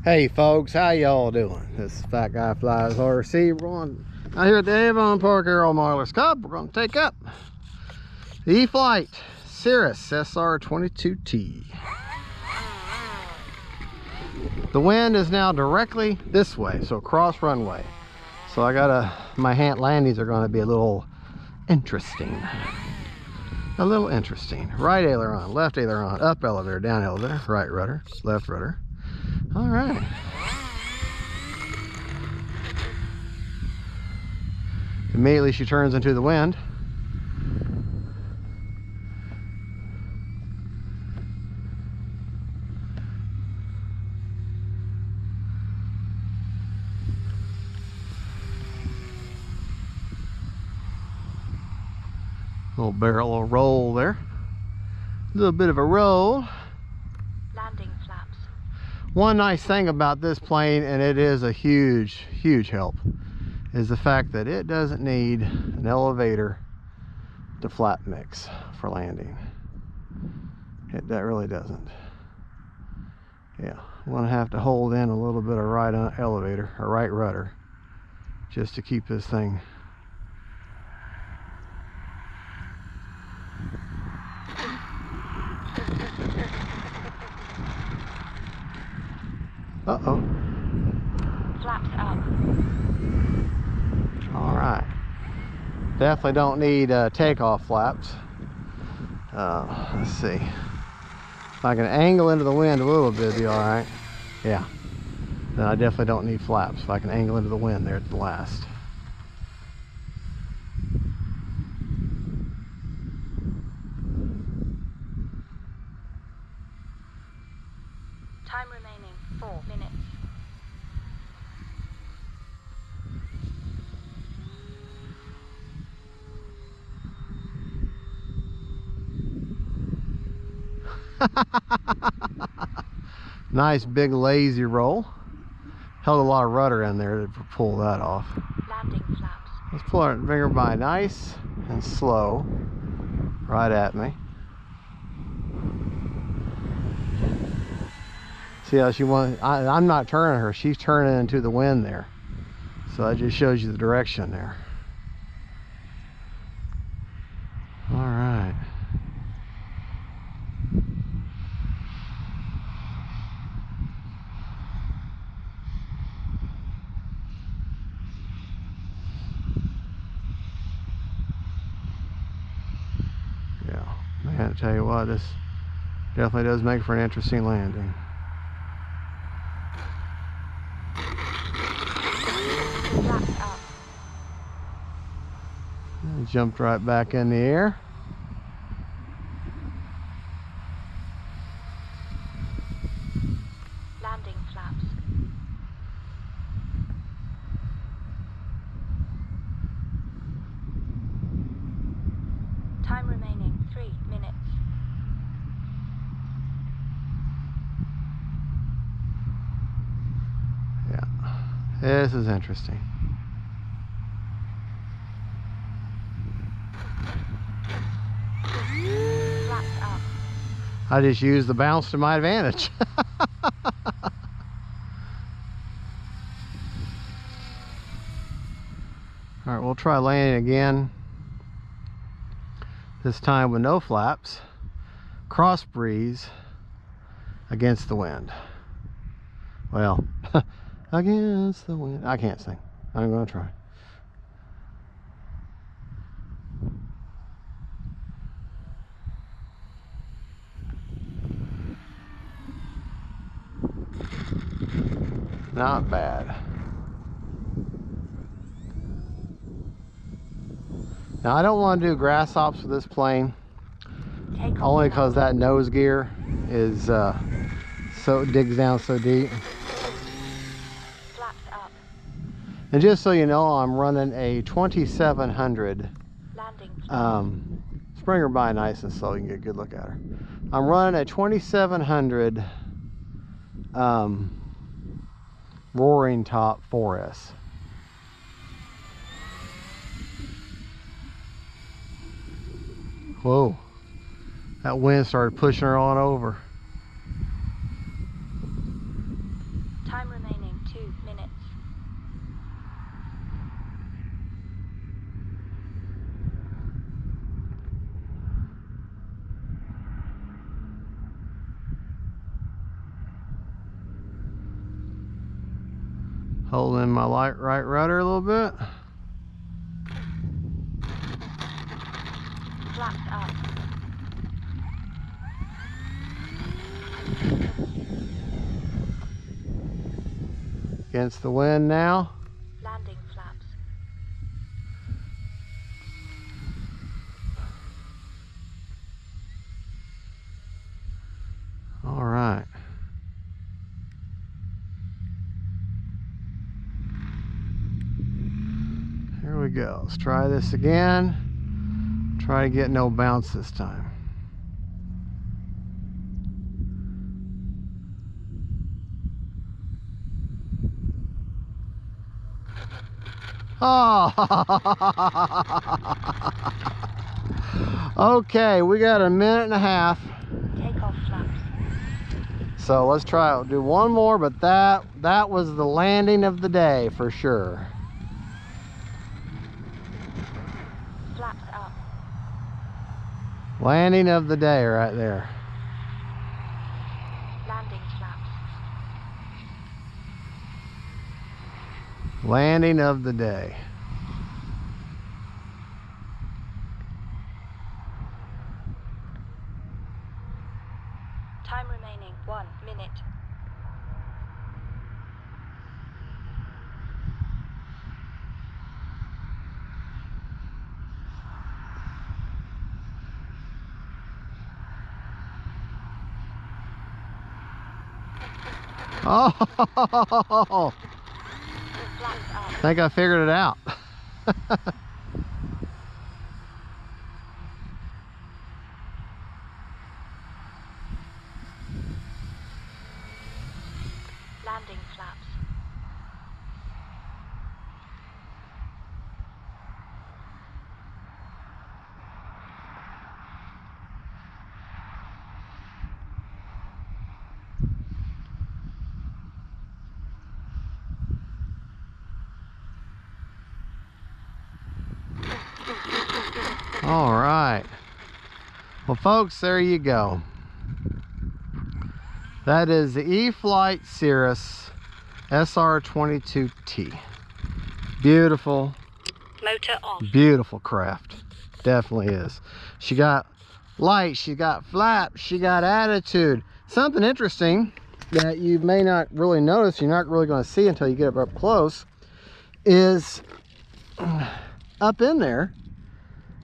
Hey folks, how y'all doing? This is Fat Guy Flies RC. We're going out here at the Avon Park Aero Marlers Cup. We're going to take up the E-Flite Cirrus SR22T. The wind is now directly this way, so cross runway. So I gotta, my hand landings are going to be a little interesting. A little interesting. Right aileron, left aileron, up elevator, down elevator, right rudder, left rudder. All right. Immediately she turns into the wind. Little barrel of roll there. A little bit of a roll. Landing flaps. One nice thing about this plane, and it is a huge help, is the fact that it doesn't need an elevator to flat mix for landing. That really doesn't. Yeah, I'm gonna have to hold in a little bit of right elevator or right rudder just to keep this thing. Uh-oh. Flaps up. All right. Definitely don't need takeoff flaps. Let's see. If I can angle into the wind a little bit, it'd be all right. Yeah. Then I definitely don't need flaps if I can angle into the wind there at the last. Time remaining 4 minutes. Nice big lazy roll. Held a lot of rudder in there to pull that off. Landing flaps. Let's pull our finger by nice and slow right at me. See how she wants, I'm not turning her, she's turning into the wind there. So that just shows you the direction there. All right. Yeah, man, I tell you what, this definitely does make for an interesting landing. Flaps up. And jumped right back in the air. Landing flaps. Time remaining 3 minutes. Yeah, this is interesting. Flaps up. I just used the bounce to my advantage. All right, we'll try landing again. This time with no flaps. Cross breeze against the wind. Well, against the wind. I can't sing. I'm gonna try. Not bad. Now I don't want to do grass hops with this plane, only because that nose gear is so digs down so deep. Flaps up. And just so you know, I'm running a 2700. Landing flaps. Spring her by nice and slow, you can get a good look at her. I'm running a 2700 roaring top 4S. Whoa, that wind started pushing her on over. Time remaining 2 minutes. Holding my right rudder a little bit. Flaps up. Against the wind now. Landing flaps. All right. Here we go. Let's try this again. Try to get no bounce this time. Oh! Okay, we got a minute and a half. Takeoff flaps. So let's try it. Do one more, but that was the landing of the day for sure. Flaps up. Landing of the day right there. Landing flaps. Landing of the day. Time remaining 1 minute. Oh! Flaps up. I think I figured it out. Landing flaps. All right. Well, folks, there you go. That is the E-Flite Cirrus SR22T. Beautiful, Motor off. beautiful craft. Definitely is. She got light, she got flaps, she got attitude. Something interesting that you may not really notice, you're not really going to see until you get up close, is up in there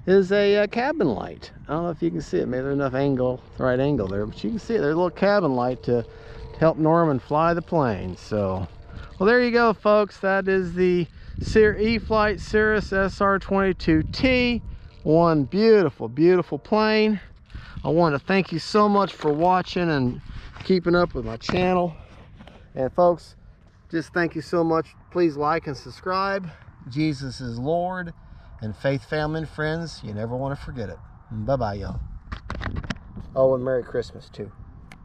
is a cabin light. I don't know if you can see it. Maybe there's enough angle, the right angle there, but you can see it. There's a little cabin light to help Norman fly the plane. So, well, there you go, folks. That is the E-Flite Cirrus SR22T. One beautiful, beautiful plane. I want to thank you so much for watching and keeping up with my channel. And folks, just thank you so much. Please like and subscribe. Jesus is Lord. And faith, family, and friends, you never want to forget it. Bye-bye, y'all. Oh, and Merry Christmas, too.